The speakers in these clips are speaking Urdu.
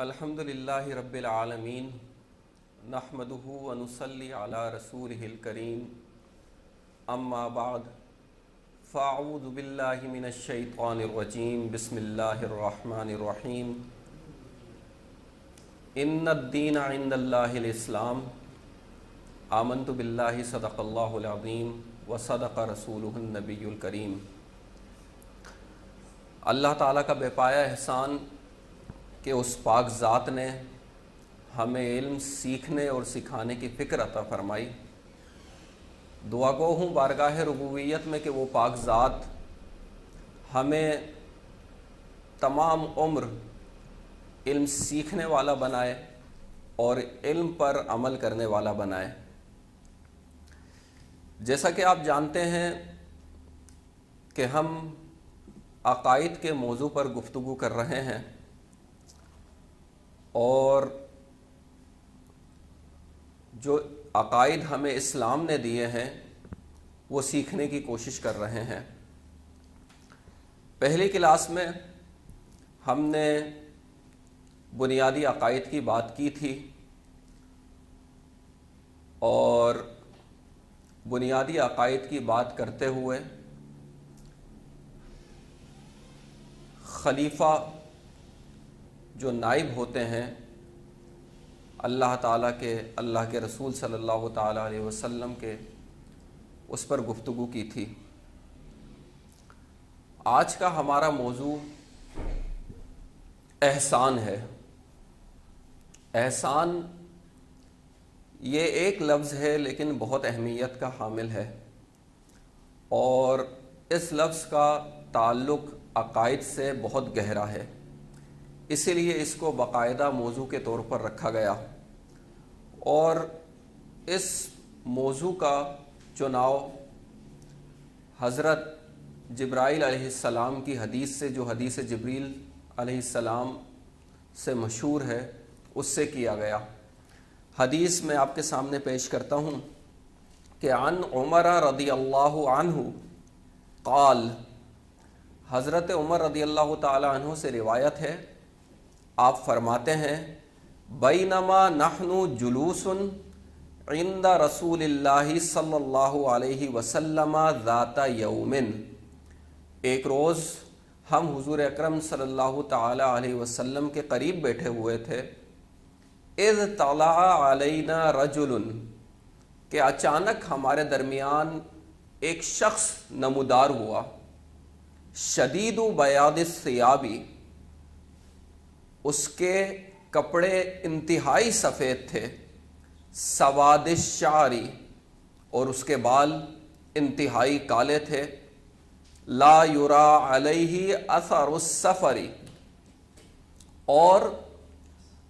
الحمدللہ رب العالمین نحمدہ ونصلی علی رسولہ الکریم اما بعد فاعوذ باللہ من الشیطان الرجیم بسم اللہ الرحمن الرحیم ان الدین عند اللہ الاسلام آمنت باللہ صدق اللہ العظیم وصدق رسولہ النبی الکریم۔ اللہ تعالیٰ کا بے پایا احسان کہ اس پاک ذات نے ہمیں علم سیکھنے اور سکھانے کی فکر عطا فرمائی۔ دعا گو ہوں بارگاہ ربوبیت میں کہ وہ پاک ذات ہمیں تمام عمر علم سیکھنے والا بنائے اور علم پر عمل کرنے والا بنائے۔ جیسا کہ آپ جانتے ہیں کہ ہم عقائد کے موضوع پر گفتگو کر رہے ہیں اور جو عقائد ہمیں اسلام نے دیے ہیں وہ سیکھنے کی کوشش کر رہے ہیں۔ پہلی کلاس میں ہم نے بنیادی عقائد کی بات کی تھی اور بنیادی عقائد کی بات کرتے ہوئے خلیفہ جو نائب ہوتے ہیں اللہ تعالیٰ کے، اللہ کے رسول صلی اللہ تعالیٰ علیہ وسلم کے، اس پر گفتگو کی تھی۔ آج کا ہمارا موضوع احسان ہے۔ احسان یہ ایک لفظ ہے لیکن بہت اہمیت کا حامل ہے اور اس لفظ کا تعلق عقائد سے بہت گہرا ہے، اسی لیے اس کو باقاعدہ موضوع کے طور پر رکھا گیا اور اس موضوع کا چناؤ حضرت جبرائیل علیہ السلام کی حدیث سے، جو حدیث جبریل علیہ السلام سے مشہور ہے، اس سے کیا گیا۔ حدیث میں آپ کے سامنے پیش کرتا ہوں کہ عن عمر رضی اللہ عنہ قال، حضرت عمر رضی اللہ تعالی عنہ سے روایت ہے، آپ فرماتے ہیں بینما نحن جلوس عند رسول اللہ صلی اللہ علیہ وسلم ذات یوم، ایک روز ہم حضور اکرم صلی اللہ تعالی علیہ وسلم کے قریب بیٹھے ہوئے تھے، اذ طلع علینا رجل، کہ اچانک ہمارے درمیان ایک شخص نمودار ہوا، شدید بیاض الثیاب، اس کے کپڑے انتہائی سفید تھے، سواد الشعر، اور اس کے بال انتہائی کالے تھے، لا یرا علیہ اثر السفر، اور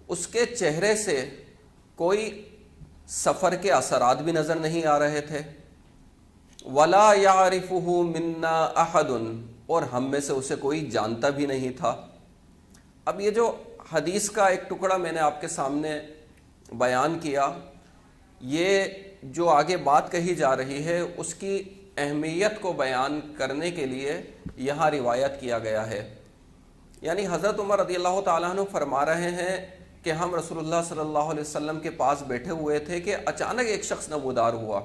اس کے چہرے سے کوئی سفر کے اثرات بھی نظر نہیں آ رہے تھے، ولا یعرفہ منا احد، اور ہم میں سے اسے کوئی جانتا بھی نہیں تھا۔ اب یہ جو حدیث کا ایک ٹکڑا میں نے آپ کے سامنے بیان کیا، یہ جو آگے بات کہی جا رہی ہے اس کی اہمیت کو بیان کرنے کے لیے یہاں روایت کیا گیا ہے۔ یعنی حضرت عمر رضی اللہ تعالیٰ عنہ فرما رہے ہیں کہ ہم رسول اللہ صلی اللہ علیہ وسلم کے پاس بیٹھے ہوئے تھے کہ اچانک ایک شخص نمودار ہوا،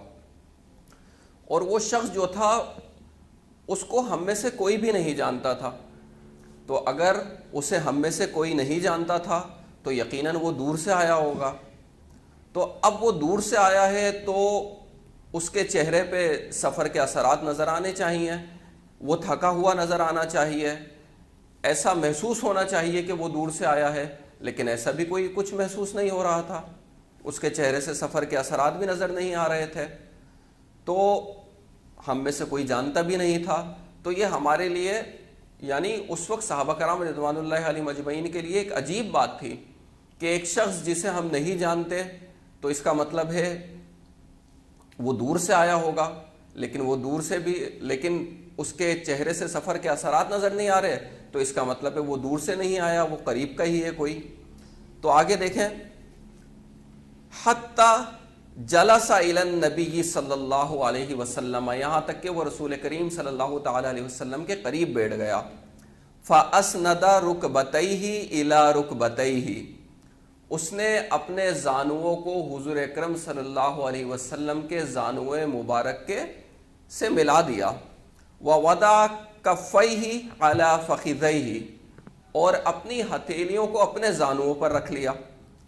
اور وہ شخص جو تھا اس کو ہم میں سے کوئی بھی نہیں جانتا تھا۔ تو اگر اسے ہم میں سے کوئی نہیں جانتا تھا تو یقیناً وہ دور سے آیا ہوگا، تو اب وہ دور سے آیا ہے تو اس کے چہرے پہ سفر کے اثرات نظر آنے چاہیے، وہ تھکا ہوا نظر آنا چاہیے، ایسا محسوس ہونا چاہیے کہ وہ دور سے آیا ہے، لیکن ایسا بھی کوئی کچھ محسوس نہیں ہو رہا تھا، اس کے چہرے سے سفر کے اثرات بھی نظر نہیں آ رہے تھے، تو ہم میں سے کوئی جانتا بھی نہیں تھا۔ تو یہ ہمارے لیے، یعنی اس وقت صحابہ کرام رضوان اللہ علیہم اجمعین کے لیے ایک عجیب بات تھی کہ ایک شخص جسے ہم نہیں جانتے تو اس کا مطلب ہے وہ دور سے آیا ہوگا، لیکن وہ دور سے بھی، لیکن اس کے چہرے سے سفر کے اثرات نظر نہیں آ رہے، تو اس کا مطلب ہے وہ دور سے نہیں آیا، وہ قریب کا ہی ہے کوئی۔ تو آگے دیکھیں، حتی جلس الی النبی صلی اللہ علیہ وسلم، یہاں تک کہ وہ رسول کریم صلی اللہ تعالی علیہ وسلم کے قریب بیٹھ گیا۔ فَأَسْنَدَ رُكْبَتَيْهِ إِلَى رُكْبَتَيْهِ، اس نے اپنے زانوؤں کو حضور اکرم صلی اللہ علیہ وسلم کے زانوئے مبارک کے سے ملا دیا، وَوَضَعَ كَفَّيْهِ عَلَى فَخِذَيْهِ، اور اپنی ہتھیلیوں کو اپنے زانوؤں پر رکھ لیا،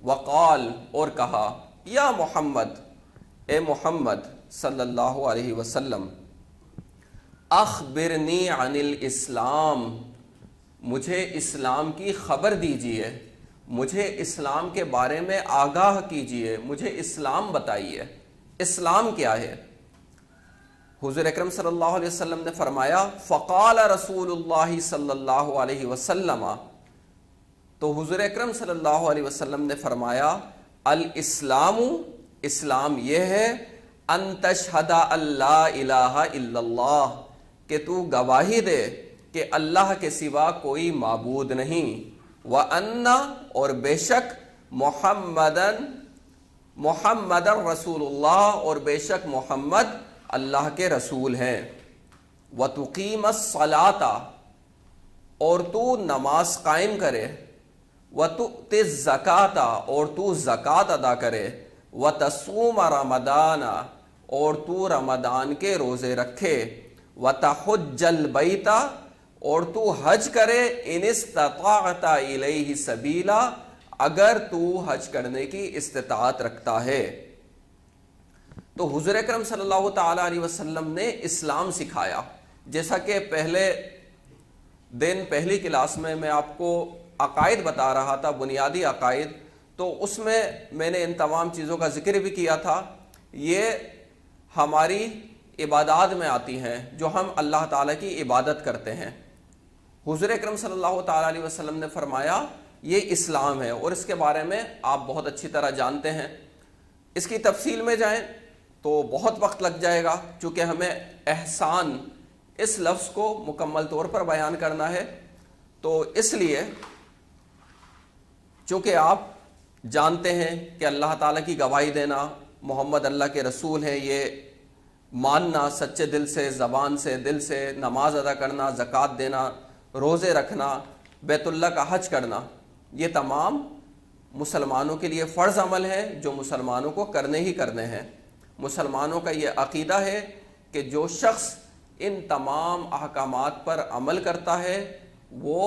وقال، اور کہا، یا محمد، اے محمد صلی اللہ علیہ وسلم، اخبرنی عن الاسلام، مجھے اسلام کی خبر دیجئے، مجھے اسلام کے بارے میں آگاہ کیجئے، مجھے اسلام بتائیے، اسلام کیا ہے؟ حضور اکرم صلی اللہ علیہ وسلم نے فرمایا، فقال رسول اللہ صلی اللہ علیہ وسلم، تو حضور اکرم صلی اللہ علیہ وسلم نے فرمایا، الاسلام، اسلام یہ ہے، ان تشہد اللہ الہ الا اللہ، کہ تو گواہی دے کہ اللہ کے سوا کوئی معبود نہیں، وَأَنَّ، اور بے شک، محمد رسول اللہ، اور بے شک محمد اللہ کے رسول ہیں، وَتُقِيمَ الصَّلَاةَ، اور تو نماز قائم کرے، وَتُؤْتِ الزَّكَاةَ، اور تو زکوٰۃ ادا کرے، وَتَصُومَ رَمَضَانَ، اور تو رمضان کے روزے رکھے، وَتَحُجَّ الْبَيْتَ، اور تو حج کرے، ان استطاعت الیہ سبیلا، اگر تو حج کرنے کی استطاعت رکھتا ہے۔ تو حضور اکرم صلی اللہ تعالی علیہ وسلم نے اسلام سکھایا، جیسا کہ پہلے دن پہلی کلاس میں آپ کو عقائد بتا رہا تھا، بنیادی عقائد، تو اس میں نے ان تمام چیزوں کا ذکر بھی کیا تھا۔ یہ ہماری عبادات میں آتی ہیں جو ہم اللہ تعالیٰ کی عبادت کرتے ہیں۔ حضور اکرم صلی اللہ تعالیٰ علیہ وسلم نے فرمایا یہ اسلام ہے، اور اس کے بارے میں آپ بہت اچھی طرح جانتے ہیں۔ اس کی تفصیل میں جائیں تو بہت وقت لگ جائے گا، چونکہ ہمیں احسان اس لفظ کو مکمل طور پر بیان کرنا ہے، تو اس لیے چونکہ آپ جانتے ہیں کہ اللہ تعالیٰ کی گواہی دینا، محمد اللہ کے رسول ہیں، یہ ماننا سچے دل سے، زبان سے، دل سے، نماز ادا کرنا، زکوٰۃ دینا، روزے رکھنا، بیت اللہ کا حج کرنا، یہ تمام مسلمانوں کے لیے فرض عمل ہے جو مسلمانوں کو کرنے ہی کرنے ہیں۔ مسلمانوں کا یہ عقیدہ ہے کہ جو شخص ان تمام احکامات پر عمل کرتا ہے وہ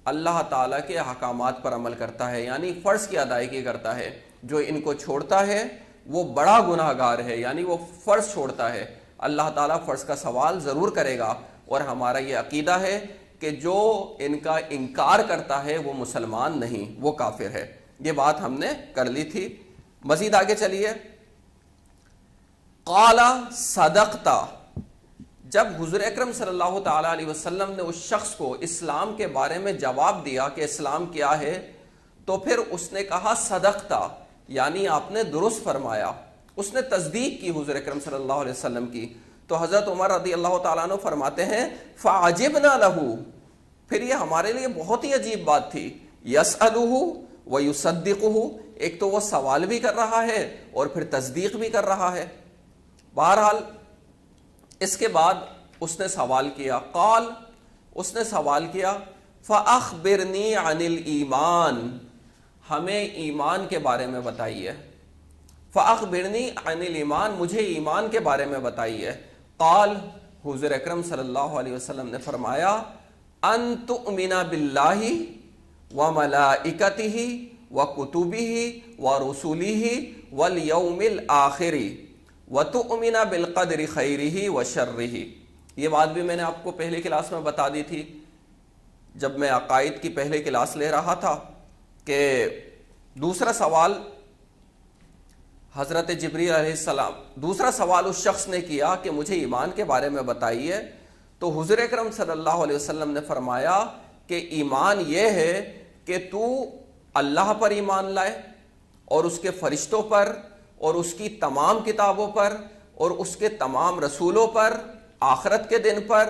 اللہ تعالیٰ کے احکامات پر عمل کرتا ہے، یعنی فرض کی ادائیگی کرتا ہے۔ جو ان کو چھوڑتا ہے وہ بڑا گناہ گار ہے، یعنی وہ فرض چھوڑتا ہے۔ اللہ تعالیٰ فرض کا سوال ضرور کرے گا، اور ہمارا یہ عقیدہ ہے کہ جو ان کا انکار کرتا ہے وہ مسلمان نہیں، وہ کافر ہے۔ یہ بات ہم نے کر لی تھی۔ مزید آگے چلیے۔ قال صدقت، جب حضور اکرم صلی اللہ تعالیٰ علیہ وسلم نے اس شخص کو اسلام کے بارے میں جواب دیا کہ اسلام کیا ہے، تو پھر اس نے کہا صدقت، یعنی آپ نے درست فرمایا، اس نے تصدیق کی حضور اکرم صلی اللہ علیہ وسلم کی۔ تو حضرت عمر رضی اللہ تعالیٰ عنہ فرماتے ہیں فعجبنا لہ، پھر یہ ہمارے لیے بہت ہی عجیب بات تھی، یسألہ ویصدقہ، ایک تو وہ سوال بھی کر رہا ہے اور پھر تصدیق بھی کر رہا ہے۔ بہرحال اس کے بعد اس نے سوال کیا، قال، اس نے سوال کیا، فأخبرنی عن الایمان، ہمیں ایمان کے بارے میں بتائیے۔ فأخبرنی عن الایمان، مجھے ایمان کے بارے میں بتائیے۔ قال، حضور اکرم صلی اللہ علیہ وسلم نے فرمایا، ان تؤمن باللہ وملائکتہ وکتبہ ورسلہ والیوم الآخر وتؤمن بالقدر خیرہ وشرہ۔ یہ بات بھی میں نے آپ کو پہلی کلاس میں بتا دی تھی جب میں عقائد کی پہلی کلاس لے رہا تھا، کہ دوسرا سوال حضرت جبریل علیہ السلام، دوسرا سوال اس شخص نے کیا کہ مجھے ایمان کے بارے میں بتائیے، تو حضور اکرم صلی اللہ علیہ وسلم نے فرمایا کہ ایمان یہ ہے کہ تو اللہ پر ایمان لائے، اور اس کے فرشتوں پر، اور اس کی تمام کتابوں پر، اور اس کے تمام رسولوں پر، آخرت کے دن پر،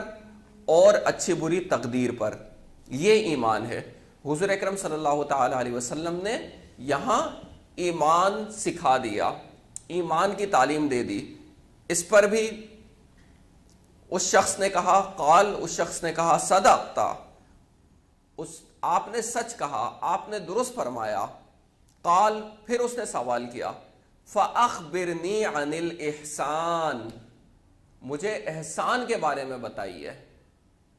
اور اچھی بری تقدیر پر۔ یہ ایمان ہے۔ حضور اکرم صلی اللہ تعالی علیہ وسلم نے یہاں ایمان سکھا دیا، ایمان کی تعلیم دے دی۔ اس پر بھی اس شخص نے کہا، قال، اس شخص نے کہا صدقتا، آپ نے سچ کہا، آپ نے درست فرمایا۔ قال، پھر اس نے سوال کیا، فَأَخْبِرْنِي عَنِ الْإِحْسَانِ، مجھے احسان کے بارے میں بتائیے۔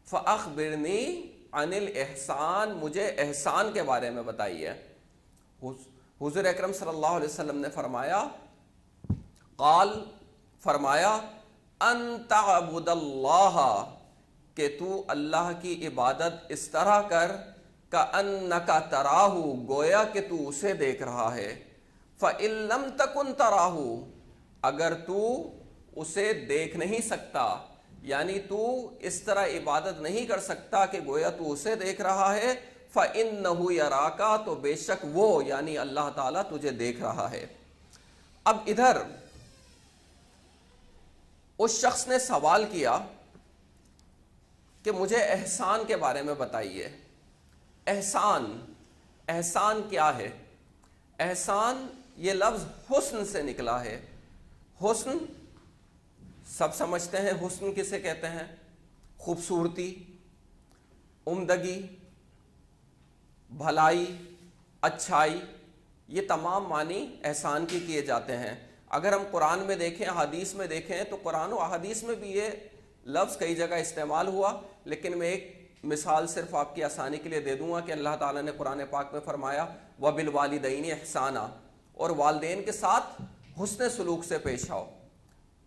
فَأَخْبِرْنِي عَنِ الْإِحْسَانِ، مجھے احسان کے بارے میں بتائیے۔ حضور اکرم صلی اللہ علیہ وسلم نے فرمایا، قال، فرمایا، ان تعبد اللہ، کہ تو اللہ کی عبادت اس طرح کر، کأنک تراہ، گویا کہ تو اسے دیکھ رہا ہے۔ فإن لم تکن تراہ، اگر تو اسے دیکھ نہیں سکتا، یعنی تو اس طرح عبادت نہیں کر سکتا کہ گویا تو اسے دیکھ رہا ہے، فإنہ یراک، تو بے شک وہ یعنی اللہ تعالیٰ تجھے دیکھ رہا ہے۔ اب ادھر اس شخص نے سوال کیا کہ مجھے احسان کے بارے میں بتائیے۔ احسان، احسان کیا ہے؟ احسان یہ لفظ حسن سے نکلا ہے۔ حسن سب سمجھتے ہیں، حسن کسے کہتے ہیں؟ خوبصورتی، عمدگی، بھلائی، اچھائی، یہ تمام معنی احسان کی کیے جاتے ہیں۔ اگر ہم قرآن میں دیکھیں، احادیث میں دیکھیں، تو قرآن و احادیث میں بھی یہ لفظ کئی جگہ استعمال ہوا، لیکن میں ایک مثال صرف آپ کی آسانی کے لیے دے دوں گا کہ اللہ تعالیٰ نے قرآن پاک میں فرمایا وَبِالْوَالِدَيْنِ احسانا، اور والدین کے ساتھ حسن سلوک سے پیش آؤ۔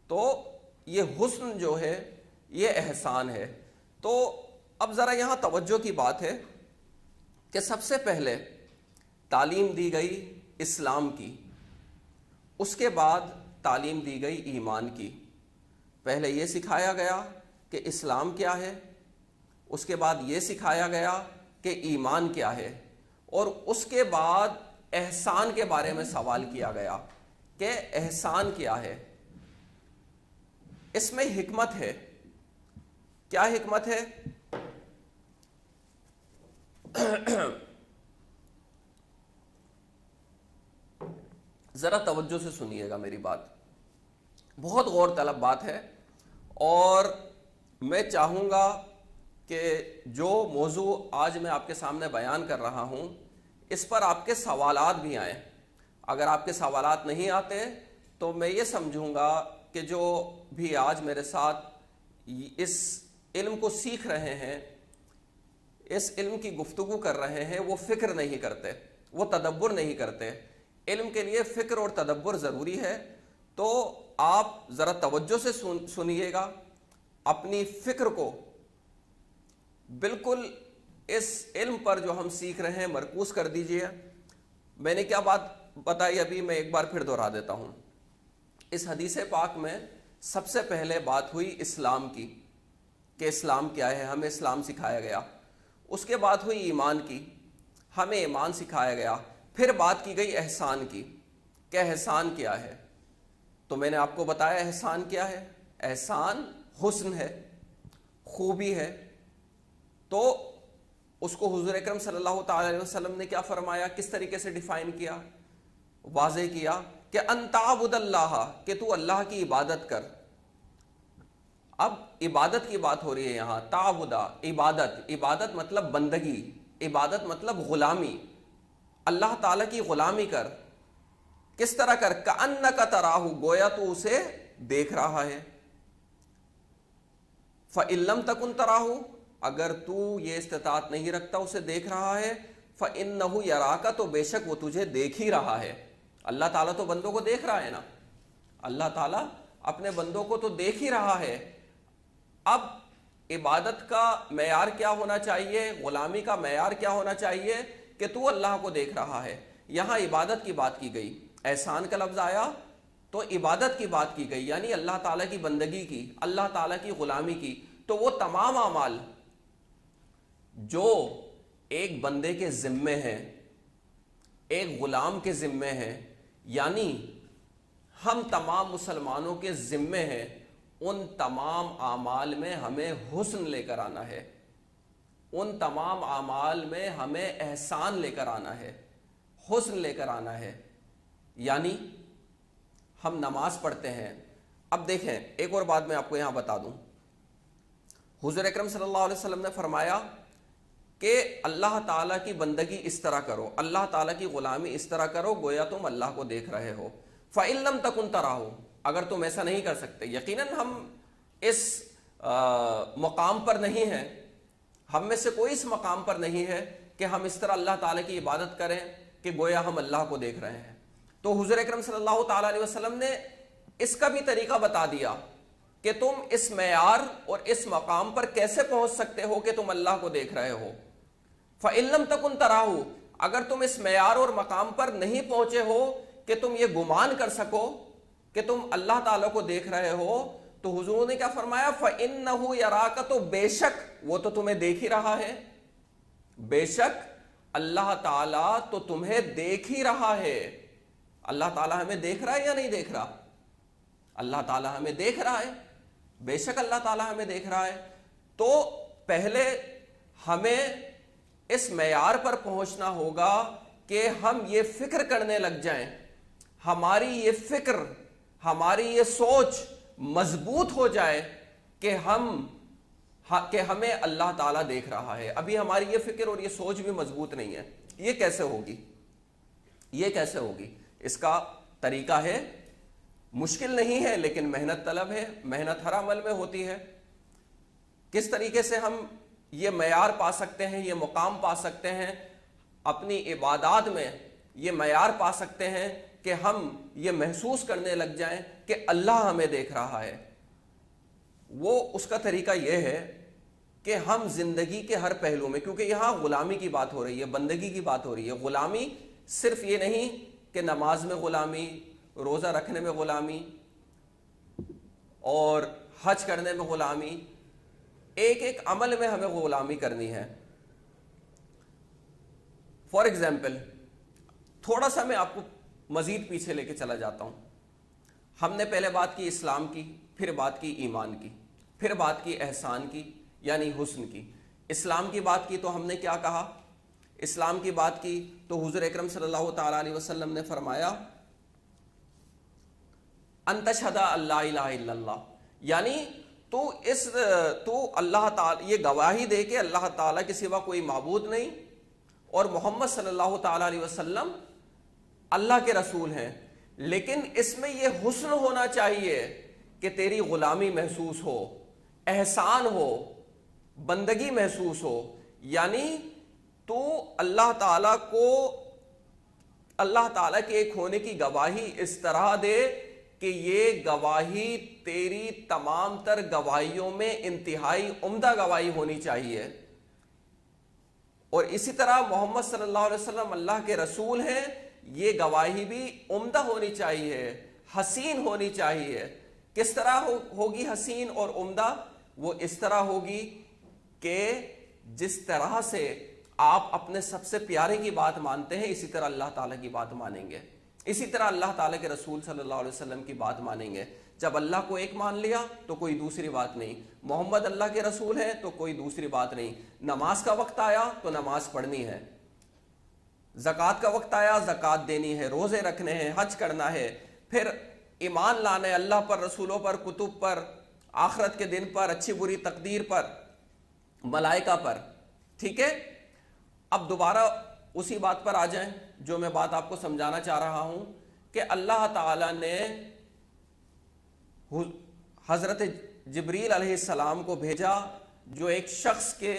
تو یہ حسن جو ہے یہ احسان ہے۔ تو اب ذرا یہاں توجہ کی بات ہے کہ سب سے پہلے تعلیم دی گئی اسلام کی، اس کے بعد تعلیم دی گئی ایمان کی۔ پہلے یہ سکھایا گیا کہ اسلام کیا ہے، اس کے بعد یہ سکھایا گیا کہ ایمان کیا ہے، اور اس کے بعد احسان کے بارے میں سوال کیا گیا کہ احسان کیا ہے۔ اس میں حکمت ہے۔ کیا حکمت ہے؟ ذرا توجہ سے سنیے گا میری بات، بہت غور طلب بات ہے، اور میں چاہوں گا کہ جو موضوع آج میں آپ کے سامنے بیان کر رہا ہوں اس پر آپ کے سوالات بھی آئیں۔ اگر آپ کے سوالات نہیں آتے تو میں یہ سمجھوں گا کہ جو بھی آج میرے ساتھ اس علم کو سیکھ رہے ہیں، اس علم کی گفتگو کر رہے ہیں، وہ فکر نہیں کرتے، وہ تدبر نہیں کرتے۔ علم کے لیے فکر اور تدبر ضروری ہے، تو آپ ذرا توجہ سے سنیے گا، اپنی فکر کو بالکل اس علم پر جو ہم سیکھ رہے ہیں مرکوز کر دیجئے۔ میں نے کیا بات بتائی ابھی، میں ایک بار پھر دہرا دیتا ہوں۔ اس حدیث پاک میں سب سے پہلے بات ہوئی اسلام کی کہ اسلام کیا ہے، ہمیں اسلام سکھایا گیا۔ اس کے بعد ہوئی ایمان کی، ہمیں ایمان سکھایا گیا۔ پھر بات کی گئی احسان کی کہ احسان کیا ہے۔ تو میں نے آپ کو بتایا احسان کیا ہے۔ احسان حسن ہے، خوبی ہے۔ تو اس کو حضور اکرم صلی اللہ تعالی علیہ وسلم نے کیا فرمایا، کس طریقے سے ڈیفائن کیا، واضح کیا کہ ان تعبد اللہ، کہ تو اللہ کی عبادت کر۔ اب عبادت کی بات ہو رہی ہے یہاں، تعبدہ، عبادت، عبادت مطلب بندگی، عبادت مطلب غلامی، اللہ تعالیٰ کی غلامی کر۔ کس طرح کر؟ کأنک تراہ، گویا تو اسے دیکھ رہا ہے۔ فإن لم تکن تراہ، اگر تو یہ استطاعت نہیں رکھتا اسے دیکھ رہا ہے، فإنہ یراک، تو بے شک وہ تجھے دیکھ ہی رہا ہے۔ اللہ تعالیٰ تو بندوں کو دیکھ رہا ہے نا، اللہ تعالیٰ اپنے بندوں کو تو دیکھ ہی رہا ہے۔ اب عبادت کا معیار کیا ہونا چاہیے، غلامی کا معیار کیا ہونا چاہیے کہ تو اللہ کو دیکھ رہا ہے۔ یہاں عبادت کی بات کی گئی، احسان کا لفظ آیا تو عبادت کی بات کی گئی، یعنی اللہ تعالیٰ کی بندگی کی، اللہ تعالیٰ کی غلامی کی۔ تو وہ تمام اعمال جو ایک بندے کے ذمے ہیں، ایک غلام کے ذمے ہیں، یعنی ہم تمام مسلمانوں کے ذمے ہیں، ان تمام اعمال میں ہمیں حسن لے کر آنا ہے، ان تمام اعمال میں ہمیں احسان لے کر آنا ہے، حسن لے کر آنا ہے۔ یعنی ہم نماز پڑھتے ہیں۔ اب دیکھیں ایک اور بات میں آپ کو یہاں بتا دوں، حضور اکرم صلی اللہ علیہ وسلم نے فرمایا کہ اللہ تعالیٰ کی بندگی اس طرح کرو، اللہ تعالیٰ کی غلامی اس طرح کرو گویا تم اللہ کو دیکھ رہے ہو. فَإِن لَمْ تَكُنْ تَرَاهُ، اگر تم ایسا نہیں کر سکتے. یقیناً ہم اس مقام پر نہیں ہیں، ہم میں سے کوئی اس مقام پر نہیں ہے کہ ہم اس طرح اللہ تعالیٰ کی عبادت کریں کہ گویا ہم اللہ کو دیکھ رہے ہیں. تو حضور اکرم صلی اللہ تعالیٰ علیہ وسلم نے اس کا بھی طریقہ بتا دیا کہ تم اس معیار اور اس مقام پر کیسے پہنچ سکتے ہو کہ تم اللہ کو دیکھ رہے ہو. فَإِن لَمْ تَكُنْ تَرَاهُ، اگر تم اس معیار اور مقام پر نہیں پہنچے ہو کہ تم یہ گمان کر سکو کہ تم اللہ تعالیٰ کو دیکھ رہے ہو، تو حضور نے کیا فرمایا؟ فَإِنَّهُ يَرَاكَ، تو بے شک وہ تو تمہیں دیکھ ہی رہا ہے. بے شک اللہ تعالیٰ تو تمہیں دیکھ ہی رہا ہے. اللہ تعالیٰ ہمیں دیکھ رہا ہے یا نہیں دیکھ رہا؟ اللہ تعالیٰ ہمیں دیکھ رہا ہے، بے شک اللہ تعالیٰ ہمیں دیکھ رہا ہے. تو پہلے ہمیں اس معیار پر پہنچنا ہوگا کہ ہم یہ فکر کرنے لگ جائیں، ہماری یہ فکر، ہماری یہ سوچ مضبوط ہو جائے کہ ہمیں اللہ تعالیٰ دیکھ رہا ہے. ابھی ہماری یہ فکر اور یہ سوچ بھی مضبوط نہیں ہے. یہ کیسے ہوگی؟ یہ کیسے ہوگی؟ اس کا طریقہ ہے، مشکل نہیں ہے لیکن محنت طلب ہے. محنت ہر عمل میں ہوتی ہے. کس طریقے سے ہم یہ معیار پا سکتے ہیں، یہ مقام پا سکتے ہیں اپنی عبادات میں، یہ معیار پا سکتے ہیں کہ ہم یہ محسوس کرنے لگ جائیں کہ اللہ ہمیں دیکھ رہا ہے. وہ اس کا طریقہ یہ ہے کہ ہم زندگی کے ہر پہلو میں، کیونکہ یہاں غلامی کی بات ہو رہی ہے، بندگی کی بات ہو رہی ہے. غلامی صرف یہ نہیں کہ نماز میں غلامی، روزہ رکھنے میں غلامی اور حج کرنے میں غلامی، ایک ایک عمل میں ہمیں غلامی کرنی ہے. فار ایگزامپل، تھوڑا سا میں آپ کو مزید پیچھے لے کے چلا جاتا ہوں. ہم نے پہلے بات کی اسلام کی، پھر بات کی ایمان کی، پھر بات کی احسان کی یعنی حسن کی. اسلام کی بات کی تو ہم نے کیا کہا؟ اسلام کی بات کی تو حضور اکرم صلی اللہ تعالیٰ علیہ وسلم نے فرمایا ان تشہد اللہ الہ الا اللہ، یعنی تو اللہ تعالی یہ گواہی دے کہ اللہ تعالیٰ کے سوا کوئی معبود نہیں اور محمد صلی اللہ تعالیٰ علیہ وسلم اللہ کے رسول ہیں. لیکن اس میں یہ حسن ہونا چاہیے کہ تیری غلامی محسوس ہو، احسان ہو، بندگی محسوس ہو. یعنی تو اللہ تعالیٰ کو، اللہ تعالیٰ کے ایک ہونے کی گواہی اس طرح دے کہ یہ گواہی تیری تمام تر گواہیوں میں انتہائی عمدہ گواہی ہونی چاہیے. اور اسی طرح محمد صلی اللہ علیہ وسلم اللہ کے رسول ہیں، یہ گواہی بھی عمدہ ہونی چاہیے، حسین ہونی چاہیے. کس طرح ہوگی حسین اور عمدہ؟ وہ اس طرح ہوگی کہ جس طرح سے آپ اپنے سب سے پیارے کی بات مانتے ہیں اسی طرح اللہ تعالیٰ کی بات مانیں گے، اسی طرح اللہ تعالیٰ کے رسول صلی اللہ علیہ وسلم کی بات مانیں گے. جب اللہ کو ایک مان لیا تو کوئی دوسری بات نہیں، محمد اللہ کے رسول ہیں تو کوئی دوسری بات نہیں. نماز کا وقت آیا تو نماز پڑھنی ہے، زکوٰۃ کا وقت آیا زکوٰۃ دینی ہے، روزے رکھنے ہیں، حج کرنا ہے، پھر ایمان لانا ہے اللہ پر، رسولوں پر، کتب پر، آخرت کے دن پر، اچھی بری تقدیر پر، ملائکہ پر. ٹھیک ہے، اب دوبارہ اسی بات پر آ جائیں جو میں بات آپ کو سمجھانا چاہ رہا ہوں کہ اللہ تعالیٰ نے حضرت جبریل علیہ السلام کو بھیجا جو ایک شخص کے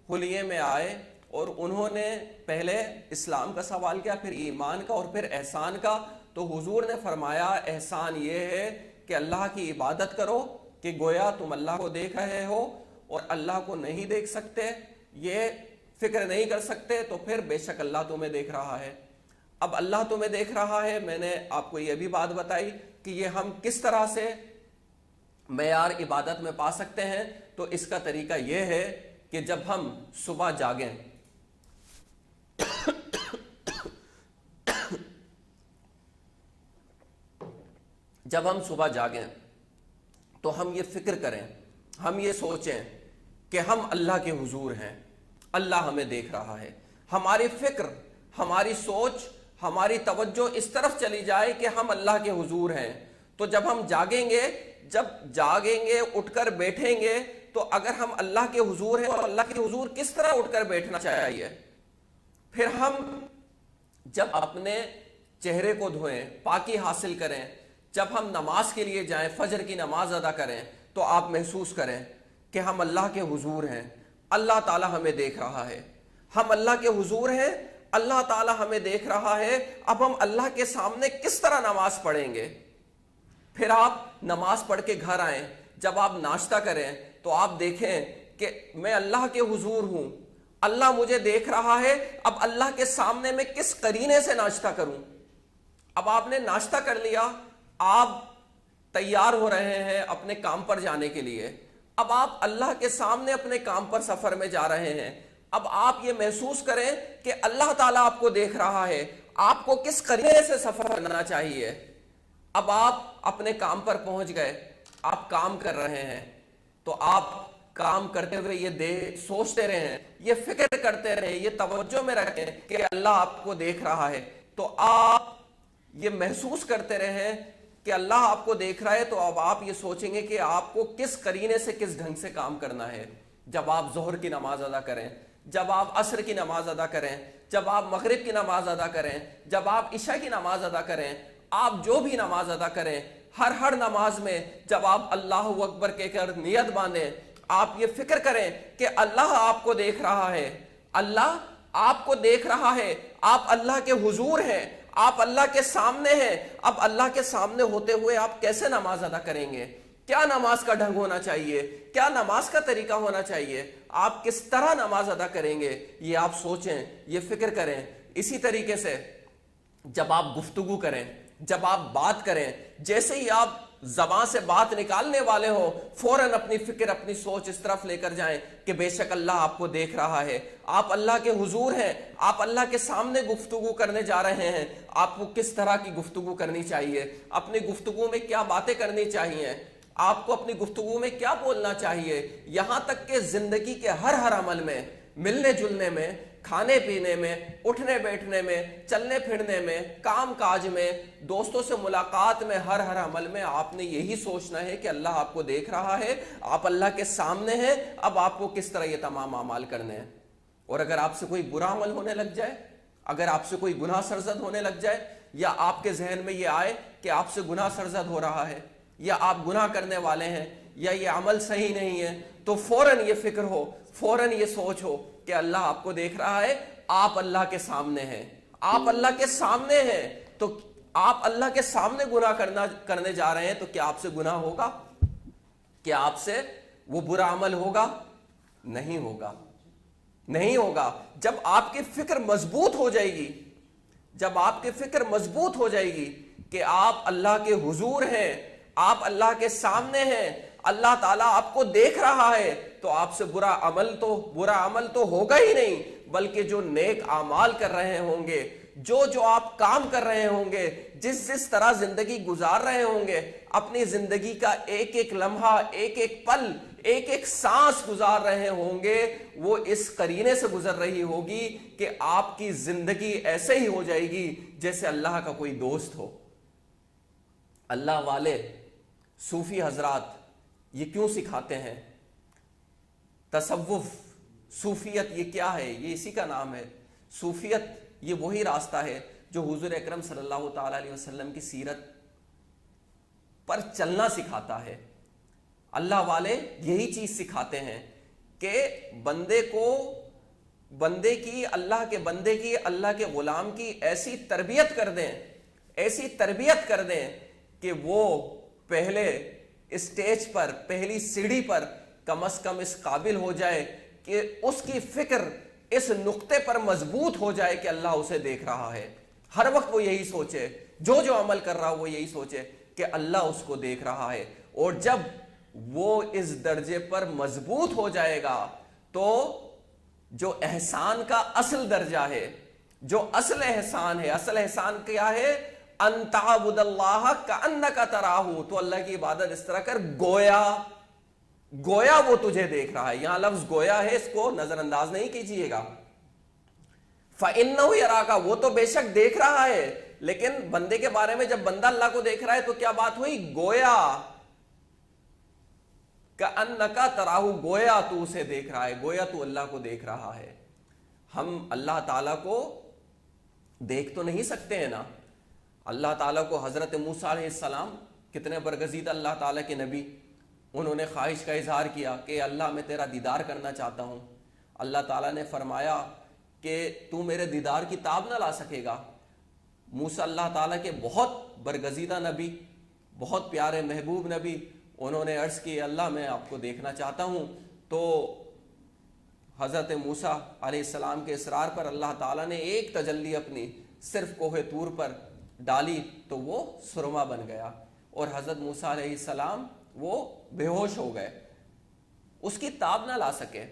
حلیے میں آئے اور انہوں نے پہلے اسلام کا سوال کیا، پھر ایمان کا اور پھر احسان کا. تو حضور نے فرمایا احسان یہ ہے کہ اللہ کی عبادت کرو کہ گویا تم اللہ کو دیکھ رہے ہو، اور اللہ کو نہیں دیکھ سکتے، یہ فکر نہیں کر سکتے تو پھر بے شک اللہ تمہیں دیکھ رہا ہے. اب اللہ تمہیں دیکھ رہا ہے، میں نے آپ کو یہ بھی بات بتائی کہ یہ ہم کس طرح سے معیار عبادت میں پا سکتے ہیں. تو اس کا طریقہ یہ ہے کہ جب ہم صبح جاگیں جب ہم صبح جاگیں تو ہم یہ فکر کریں، ہم یہ سوچیں کہ ہم اللہ کے حضور ہیں، اللہ ہمیں دیکھ رہا ہے. ہماری فکر، ہماری سوچ، ہماری توجہ اس طرف چلی جائے کہ ہم اللہ کے حضور ہیں. تو جب ہم جاگیں گے، جب جاگیں گے، اٹھ کر بیٹھیں گے تو اگر ہم اللہ کے حضور ہیں تو اللہ کے حضور کس طرح اٹھ کر بیٹھنا چاہیے؟ پھر ہم جب اپنے چہرے کو دھوئیں، پاکی حاصل کریں، جب ہم نماز کے لیے جائیں، فجر کی نماز ادا کریں، تو آپ محسوس کریں کہ ہم اللہ کے حضور ہیں، اللہ تعالی ہمیں دیکھ رہا ہے، ہم اللہ کے حضور ہیں، اللہ تعالی ہمیں دیکھ رہا ہے، اب ہم اللہ کے سامنے کس طرح نماز پڑھیں گے؟ پھر آپ نماز پڑھ کے گھر آئیں، جب آپ ناشتہ کریں تو آپ دیکھیں کہ میں اللہ کے حضور ہوں، اللہ مجھے دیکھ رہا ہے، اب اللہ کے سامنے میں کس قرینے سے ناشتہ کروں؟ اب آپ نے ناشتہ کر لیا، آپ تیار ہو رہے ہیں اپنے کام پر جانے کے لیے، اب آپ اللہ کے سامنے اپنے کام پر سفر میں جا رہے ہیں، اب آپ یہ محسوس کریں کہ اللہ تعالیٰ آپ کو دیکھ رہا ہے، آپ کو کس قرینے سے سفر کرنا چاہیے؟ اب آپ اپنے کام پر پہنچ گئے، آپ کام کر رہے ہیں، تو آپ کام کرتے ہوئے یہ سوچتے رہیں، یہ فکر کرتے رہیں، یہ توجہ میں رکھیں کہ اللہ آپ کو دیکھ رہا ہے، تو آپ یہ محسوس کرتے رہیں کہ اللہ آپ کو دیکھ رہا ہے، تو اب آپ یہ سوچیں گے کہ آپ کو کس قرینے سے کس ڈھنگ سے کام کرنا ہے۔ جب آپ ظہر کی نماز ادا کریں، جب آپ عصر کی نماز ادا کریں، جب آپ مغرب کی نماز ادا کریں، جب آپ عشاء کی نماز ادا کریں، آپ جو بھی نماز ادا کریں، ہر نماز میں جب آپ اللہ اکبر کہہ کر نیت باندھیں، آپ یہ فکر کریں کہ اللہ آپ کو دیکھ رہا ہے، اللہ آپ کو دیکھ رہا ہے، آپ اللہ کے حضور ہیں، آپ اللہ کے سامنے ہیں۔ اب اللہ کے سامنے ہوتے ہوئے آپ کیسے نماز ادا کریں گے؟ کیا نماز کا ڈھنگ ہونا چاہیے؟ کیا نماز کا طریقہ ہونا چاہیے؟ آپ کس طرح نماز ادا کریں گے؟ یہ آپ سوچیں، یہ فکر کریں۔ اسی طریقے سے جب آپ گفتگو کریں، جب آپ بات کریں، جیسے ہی آپ زبان سے بات نکالنے والے ہو، فوراً اپنی فکر، اپنی سوچ اس طرف لے کر جائیں کہ بے شک اللہ آپ کو دیکھ رہا ہے، آپ اللہ کے حضور ہیں، آپ اللہ کے سامنے گفتگو کرنے جا رہے ہیں، آپ کو کس طرح کی گفتگو کرنی چاہیے، اپنی گفتگو میں کیا باتیں کرنی چاہیے، آپ کو اپنی گفتگو میں کیا بولنا چاہیے، یہاں تک کہ زندگی کے ہر عمل میں، ملنے جلنے میں، کھانے پینے میں، اٹھنے بیٹھنے میں، چلنے پھرنے میں، کام کاج میں، دوستوں سے ملاقات میں، ہر عمل میں آپ نے یہی سوچنا ہے کہ اللہ آپ کو دیکھ رہا ہے، آپ اللہ کے سامنے ہیں، اب آپ کو کس طرح یہ تمام اعمال کرنے ہیں۔ اور اگر آپ سے کوئی برا عمل ہونے لگ جائے، اگر آپ سے کوئی گناہ سرزد ہونے لگ جائے، یا آپ کے ذہن میں یہ آئے کہ آپ سے گناہ سرزد ہو رہا ہے، یا آپ گناہ کرنے والے ہیں، یا یہ عمل صحیح نہیں ہے، تو فوراً یہ فکر ہو، فوراً یہ سوچ ہو کہ اللہ آپ کو دیکھ رہا ہے، آپ اللہ کے سامنے ہیں، آپ اللہ کے سامنے ہیں، تو آپ اللہ کے سامنے گناہ کرنے جا رہے ہیں، تو کیا آپ سے گناہ ہوگا؟ کیا آپ سے وہ برا عمل ہوگا؟ نہیں ہوگا، نہیں ہوگا۔ جب آپ کی فکر مضبوط ہو جائے گی، جب آپ کی فکر مضبوط ہو جائے گی کہ آپ اللہ کے حضور ہیں، آپ اللہ کے سامنے ہیں، اللہ تعالیٰ آپ کو دیکھ رہا ہے، تو آپ سے برا عمل تو ہوگا ہی نہیں، بلکہ جو نیک اعمال کر رہے ہوں گے، جو آپ کام کر رہے ہوں گے، جس طرح زندگی گزار رہے ہوں گے، اپنی زندگی کا ایک ایک لمحہ، ایک ایک پل، ایک ایک سانس گزار رہے ہوں گے، وہ اس قرینے سے گزر رہی ہوگی کہ آپ کی زندگی ایسے ہی ہو جائے گی جیسے اللہ کا کوئی دوست ہو۔ اللہ والے صوفی حضرات یہ کیوں سکھاتے ہیں؟ تصوف، صوفیت یہ کیا ہے؟ یہ اسی کا نام ہے۔ صوفیت یہ وہی راستہ ہے جو حضور اکرم صلی اللہ تعالی علیہ وسلم کی سیرت پر چلنا سکھاتا ہے۔ اللہ والے یہی چیز سکھاتے ہیں کہ بندے کی اللہ کے غلام کی ایسی تربیت کر دیں، ایسی تربیت کر دیں کہ وہ پہلے اسٹیج پر، پہلی سیڑھی پر کم از کم اس قابل ہو جائے کہ اس کی فکر اس نقطے پر مضبوط ہو جائے کہ اللہ اسے دیکھ رہا ہے۔ ہر وقت وہ یہی سوچے، جو عمل کر رہا وہ یہی سوچے کہ اللہ اس کو دیکھ رہا ہے۔ اور جب وہ اس درجے پر مضبوط ہو جائے گا تو جو احسان کا اصل درجہ ہے، جو اصل احسان ہے، اصل احسان کیا ہے؟ ان تعبد اللہ کأنک تراہ، تو اللہ کی عبادت اس طرح کر گویا وہ تجھے دیکھ رہا ہے۔ یہاں لفظ گویا ہے، اس کو نظر انداز نہیں کیجئے گا۔ فَإِنَّهُ يَرَاكَ، وہ تو بے شک دیکھ رہا ہے، لیکن بندے کے بارے میں جب بندہ اللہ کو دیکھ رہا ہے تو کیا بات ہوئی؟ گویا کأنکا تراہو، گویا تو اسے دیکھ رہا ہے، گویا تو اللہ کو دیکھ رہا ہے۔ ہم اللہ تعالیٰ کو دیکھ تو نہیں سکتے ہیں نا۔ اللہ تعالیٰ کو حضرت موسیٰ علیہ السلام کتنے برگزیدہ اللہ تعالیٰ کے نبی، انہوں نے خواہش کا اظہار کیا کہ اللہ میں تیرا دیدار کرنا چاہتا ہوں۔ اللہ تعالیٰ نے فرمایا کہ تو میرے دیدار کی تاب نہ لا سکے گا۔ موسیٰ اللہ تعالیٰ کے بہت برگزیدہ نبی، بہت پیارے محبوب نبی، انہوں نے عرض کی اللہ میں آپ کو دیکھنا چاہتا ہوں۔ تو حضرت موسیٰ علیہ السلام کے اصرار پر اللہ تعالیٰ نے ایک تجلی اپنی صرف کوہ طور پر ڈالی تو وہ سرما بن گیا، اور حضرت موسیٰ علیہ السلام وہ بے ہوش ہو گئے، اس کی تاب نہ لا سکے۔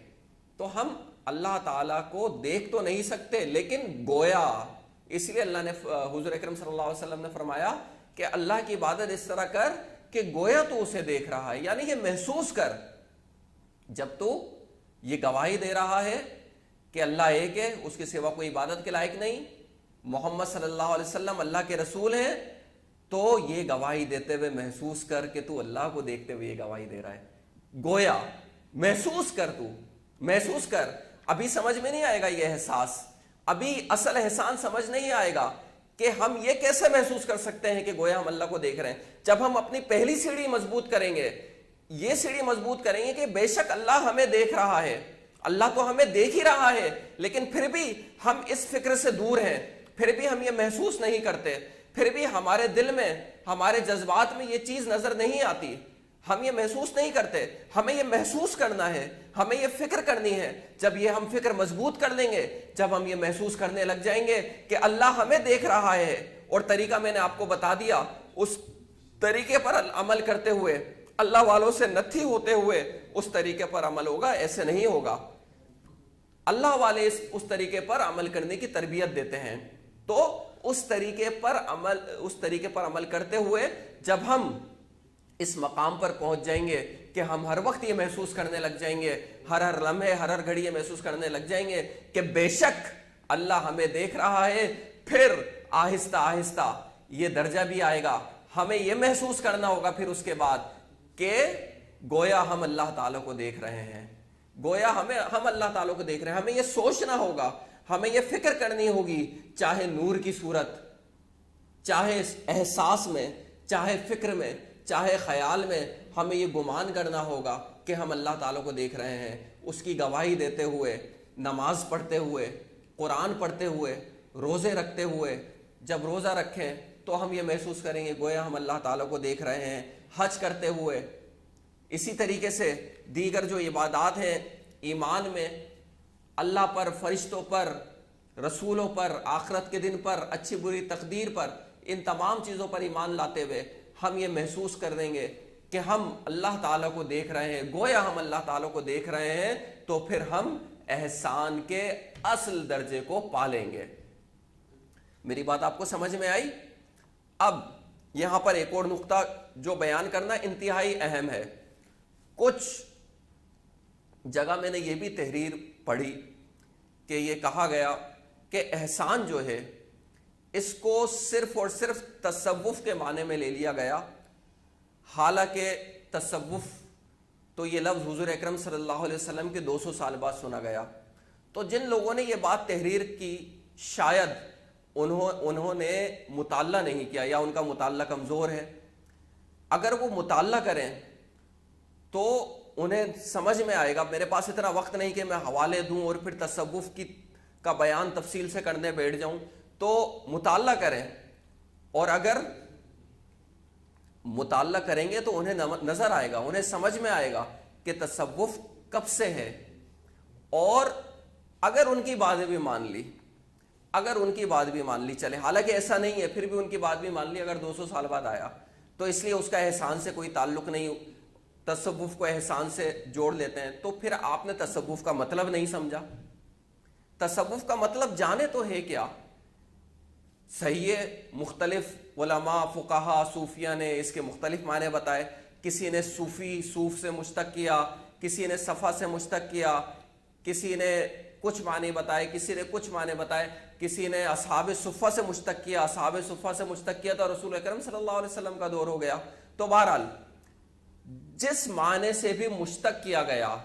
تو ہم اللہ تعالیٰ کو دیکھ تو نہیں سکتے لیکن گویا، اس لیے اللہ نے حضور اکرم صلی اللہ علیہ وسلم نے فرمایا کہ اللہ کی عبادت اس طرح کر کہ گویا تو اسے دیکھ رہا ہے، یعنی یہ محسوس کر، جب تو یہ گواہی دے رہا ہے کہ اللہ ایک ہے، اس کے سوا کوئی عبادت کے لائق نہیں، محمد صلی اللہ علیہ وسلم اللہ کے رسول ہیں، تو یہ گواہی دیتے ہوئے محسوس کر کہ تو اللہ کو دیکھتے ہوئے یہ گواہی دے رہا ہے۔ گویا محسوس کر، تو محسوس کر۔ ابھی سمجھ میں نہیں آئے گا یہ احساس، ابھی اصل احسان سمجھ نہیں آئے گا کہ ہم یہ کیسے محسوس کر سکتے ہیں کہ گویا ہم اللہ کو دیکھ رہے ہیں۔ جب ہم اپنی پہلی سیڑھی مضبوط کریں گے، یہ سیڑھی مضبوط کریں گے کہ بے شک اللہ ہمیں دیکھ رہا ہے، اللہ تو ہمیں دیکھ ہی رہا ہے، لیکن پھر بھی ہم اس فکر سے دور ہیں، پھر بھی ہم یہ محسوس نہیں کرتے، پھر بھی ہمارے دل میں، ہمارے جذبات میں یہ چیز نظر نہیں آتی، ہم یہ محسوس نہیں کرتے۔ ہمیں یہ محسوس کرنا ہے، ہمیں یہ فکر کرنی ہے۔ جب یہ ہم فکر مضبوط کر لیں گے، جب ہم یہ محسوس کرنے لگ جائیں گے کہ اللہ ہمیں دیکھ رہا ہے، اور طریقہ میں نے آپ کو بتا دیا، اس طریقے پر عمل کرتے ہوئے، اللہ والوں سے نتھی ہوتے ہوئے اس طریقے پر عمل ہوگا، ایسے نہیں ہوگا۔ اللہ والے اس طریقے پر عمل کرنے کی تربیت دیتے ہیں، تو اس طریقے پر عمل کرتے ہوئے جب ہم اس مقام پر پہنچ جائیں گے کہ ہم ہر وقت یہ محسوس کرنے لگ جائیں گے، ہر لمحے، ہر گھڑی یہ محسوس کرنے لگ جائیں گے کہ بے شک اللہ ہمیں دیکھ رہا ہے، پھر آہستہ آہستہ یہ درجہ بھی آئے گا، ہمیں یہ محسوس کرنا ہوگا پھر اس کے بعد کہ گویا ہم اللہ تعالیٰ کو دیکھ رہے ہیں، گویا ہم اللہ تعالیٰ کو دیکھ رہے ہیں۔ ہمیں یہ سوچنا ہوگا، ہمیں یہ فکر کرنی ہوگی، چاہے نور کی صورت، چاہے احساس میں، چاہے فکر میں، چاہے خیال میں، ہمیں یہ گمان کرنا ہوگا کہ ہم اللہ تعالیٰ کو دیکھ رہے ہیں، اس کی گواہی دیتے ہوئے، نماز پڑھتے ہوئے، قرآن پڑھتے ہوئے، روزے رکھتے ہوئے۔ جب روزہ رکھیں تو ہم یہ محسوس کریں گے گویا ہم اللہ تعالیٰ کو دیکھ رہے ہیں، حج کرتے ہوئے، اسی طریقے سے دیگر جو عبادات ہیں، ایمان میں اللہ پر، فرشتوں پر، رسولوں پر، آخرت کے دن پر، اچھی بری تقدیر پر، ان تمام چیزوں پر ایمان لاتے ہوئے ہم یہ محسوس کر دیں گے کہ ہم اللہ تعالیٰ کو دیکھ رہے ہیں، گویا ہم اللہ تعالیٰ کو دیکھ رہے ہیں، تو پھر ہم احسان کے اصل درجے کو پالیں گے۔ میری بات آپ کو سمجھ میں آئی؟ اب یہاں پر ایک اور نقطہ جو بیان کرنا انتہائی اہم ہے۔ کچھ جگہ میں نے یہ بھی تحریر پڑھی کہ یہ کہا گیا کہ احسان جو ہے اس کو صرف اور صرف تصوف کے معنی میں لے لیا گیا، حالانکہ تصوف تو یہ لفظ حضور اکرم صلی اللہ علیہ وسلم کے 200 سال بعد سنا گیا۔ تو جن لوگوں نے یہ بات تحریر کی، شاید انہوں نے مطالعہ نہیں کیا یا ان کا مطالعہ کمزور ہے۔ اگر وہ مطالعہ کریں تو انہیں سمجھ میں آئے گا۔ میرے پاس اتنا وقت نہیں کہ میں حوالے دوں اور پھر تصوف کا بیان تفصیل سے کرنے بیٹھ جاؤں، تو مطالعہ کریں، اور اگر مطالعہ کریں گے تو انہیں نظر آئے گا، انہیں سمجھ میں آئے گا کہ تصوف کب سے ہے۔ اور اگر ان کی بات بھی مان لی چلے، حالانکہ ایسا نہیں ہے، پھر بھی ان کی بات بھی مان لی، اگر 200 سال بعد آیا تو اس لیے اس کا احسان سے کوئی تعلق نہیں، تصوف کو احسان سے جوڑ لیتے ہیں، تو پھر آپ نے تصوف کا مطلب نہیں سمجھا۔ تصوف کا مطلب جانے تو ہے کیا؟ صحیح ہے، مختلف علماء، فقہا، صوفیہ نے اس کے مختلف معنی بتائے۔ کسی نے صوف سے مشتق کیا، کسی نے صفا سے مشتق کیا، کسی نے کچھ معنی بتائے، کسی نے کچھ معنی بتائے، کسی نے اصحاب صفہ سے مشتق کیا، اصحاب صفہ سے مشتق کیا تو رسول اکرم صلی اللہ علیہ وسلم کا دور ہو گیا۔ تو بہرحال جس معنی سے بھی مشتق کیا گیا،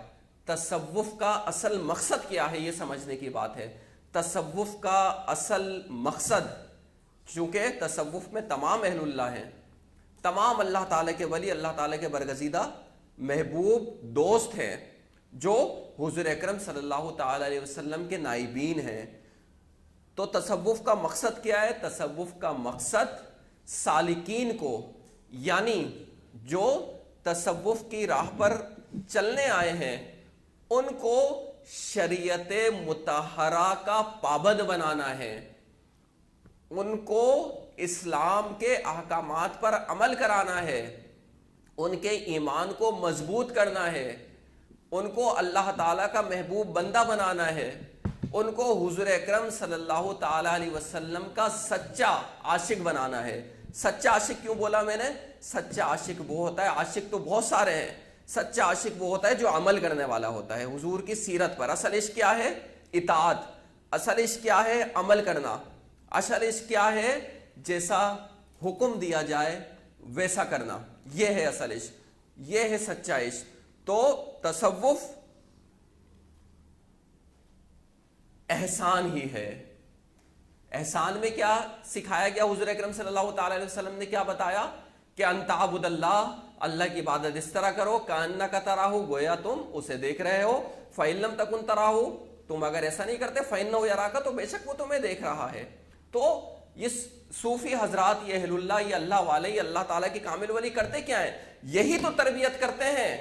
تصوف کا اصل مقصد کیا ہے یہ سمجھنے کی بات ہے۔ تصوف کا اصل مقصد، چونکہ تصوف میں تمام اہل اللہ ہیں، تمام اللہ تعالیٰ کے ولی، اللہ تعالیٰ کے برگزیدہ محبوب دوست ہیں، جو حضور اکرم صلی اللہ تعالیٰ علیہ وسلم کے نائبین ہیں۔ تو تصوف کا مقصد کیا ہے؟ تصوف کا مقصد سالکین کو، یعنی جو تصوف کی راہ پر چلنے آئے ہیں، ان کو شریعت مطہرہ کا پابند بنانا ہے، ان کو اسلام کے احکامات پر عمل کرانا ہے، ان کے ایمان کو مضبوط کرنا ہے، ان کو اللہ تعالیٰ کا محبوب بندہ بنانا ہے، ان کو حضور اکرم صلی اللہ تعالیٰ علیہ وسلم کا سچا عاشق بنانا ہے۔ سچا عاشق کیوں بولا میں نے؟ سچا عاشق وہ ہوتا ہے، عاشق تو بہت سارے ہیں، سچا عاشق وہ ہوتا ہے جو عمل کرنے والا ہوتا ہے حضور کی سیرت پر۔ اصل عشق کیا ہے؟ اطاعت۔ اصل عشق کیا ہے؟ عمل کرنا۔ اصل عشق کیا ہے؟ جیسا حکم دیا جائے ویسا کرنا، یہ ہے اصل عشق، یہ ہے سچا عشق۔ تو تصوف احسان ہی ہے۔ احسان میں کیا سکھایا گیا؟ حضور اکرم صلی اللہ تعالیٰ علیہ وسلم نے کیا بتایا کہ ان تعبد اللہ، اللہ کی عبادت اس طرح کرو کأنک تراہ، گویا تم اسے دیکھ رہے ہو، فإن لم تکن تراہ، تم اگر ایسا نہیں کرتے فإنہ یراک، تو بے شک وہ تمہیں دیکھ رہا ہے۔ تو یہ صوفی حضرات، یہ اہل اللہ، یہ اللہ والے، یہ اللہ تعالیٰ کی کامل ولی کرتے کیا ہیں؟ یہی تو تربیت کرتے ہیں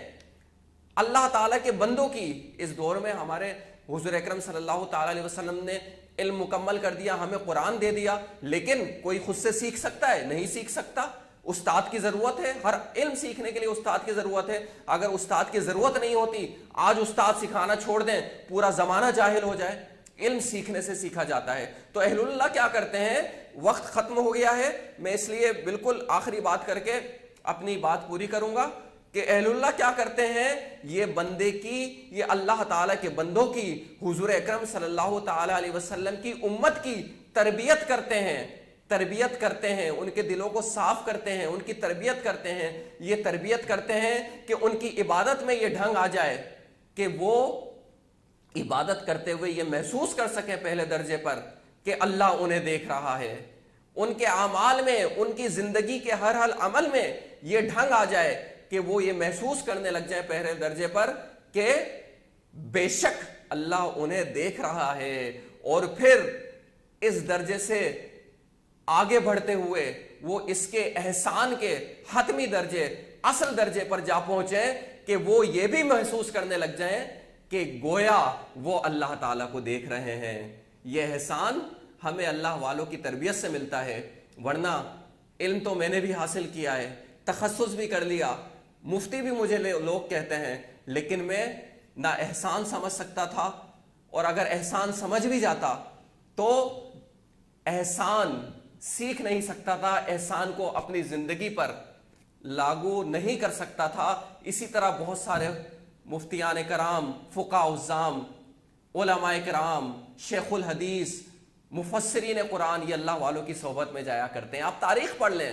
اللہ تعالیٰ کے بندوں کی۔ اس دور میں ہمارے حضور اکرم صلی اللہ تعالیٰ علیہ وسلم نے علم مکمل کر دیا، ہمیں قرآن دے دیا، لیکن کوئی خود سے سیکھ سکتا ہے؟ نہیں سیکھ سکتا۔ استاد کی ضرورت ہے، ہر علم سیکھنے کے لیے استاد کی ضرورت ہے۔ اگر استاد کی ضرورت نہیں ہوتی، آج استاد سکھانا چھوڑ دیں، پورا زمانہ جاہل ہو جائے۔ علم سیکھنے سے سیکھا جاتا ہے۔ تو اہل اللہ کیا کرتے ہیں؟ وقت ختم ہو گیا ہے، میں اس لیے بالکل آخری بات کر کے اپنی بات پوری کروں گا کہ اہل اللہ کیا کرتے ہیں؟ یہ بندے کی، یہ اللہ تعالیٰ کے بندوں کی، حضور اکرم صلی اللہ تعالیٰ علیہ وسلم کی امت کی تربیت کرتے ہیں، تربیت کرتے ہیں، ان کے دلوں کو صاف کرتے ہیں، ان کی تربیت کرتے ہیں۔ یہ تربیت کرتے ہیں کہ ان کی عبادت میں یہ ڈھنگ آ جائے کہ وہ عبادت کرتے ہوئے یہ محسوس کر سکیں پہلے درجے پر کہ اللہ انہیں دیکھ رہا ہے۔ ان کے اعمال میں، ان کی زندگی کے ہر عمل میں یہ ڈھنگ آ جائے کہ وہ یہ محسوس کرنے لگ جائیں پہلے درجے پر کہ بے شک اللہ انہیں دیکھ رہا ہے، اور پھر اس درجے سے آگے بڑھتے ہوئے وہ اس کے احسان کے حتمی درجے، اصل درجے پر جا پہنچیں کہ وہ یہ بھی محسوس کرنے لگ جائیں کہ گویا وہ اللہ تعالیٰ کو دیکھ رہے ہیں۔ یہ احسان ہمیں اللہ والوں کی تربیت سے ملتا ہے، ورنہ علم تو میں نے بھی حاصل کیا ہے، تخصص بھی کر لیا، مفتی بھی مجھے لوگ کہتے ہیں، لیکن میں نہ احسان سمجھ سکتا تھا، اور اگر احسان سمجھ بھی جاتا تو احسان سیکھ نہیں سکتا تھا، احسان کو اپنی زندگی پر لاگو نہیں کر سکتا تھا۔ اسی طرح بہت سارے مفتیان کرام، فقہاء اعظام، علماء کرام، شیخ الحدیث، مفسرین قرآن، یہ اللہ والوں کی صحبت میں جایا کرتے ہیں۔ آپ تاریخ پڑھ لیں،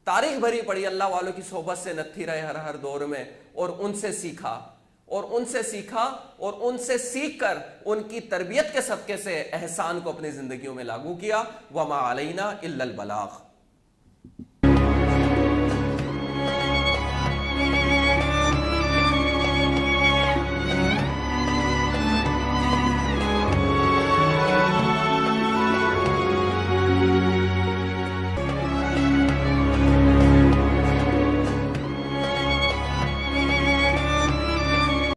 تاریخ بھری پڑھی، اللہ والوں کی صحبت سے نتھی رہے ہر دور میں، اور ان سے سیکھا، اور ان سے سیکھا، اور ان سے سیکھ کر ان کی تربیت کے صدقے سے احسان کو اپنی زندگیوں میں لاگو کیا۔ وما علینا الا البلاغ۔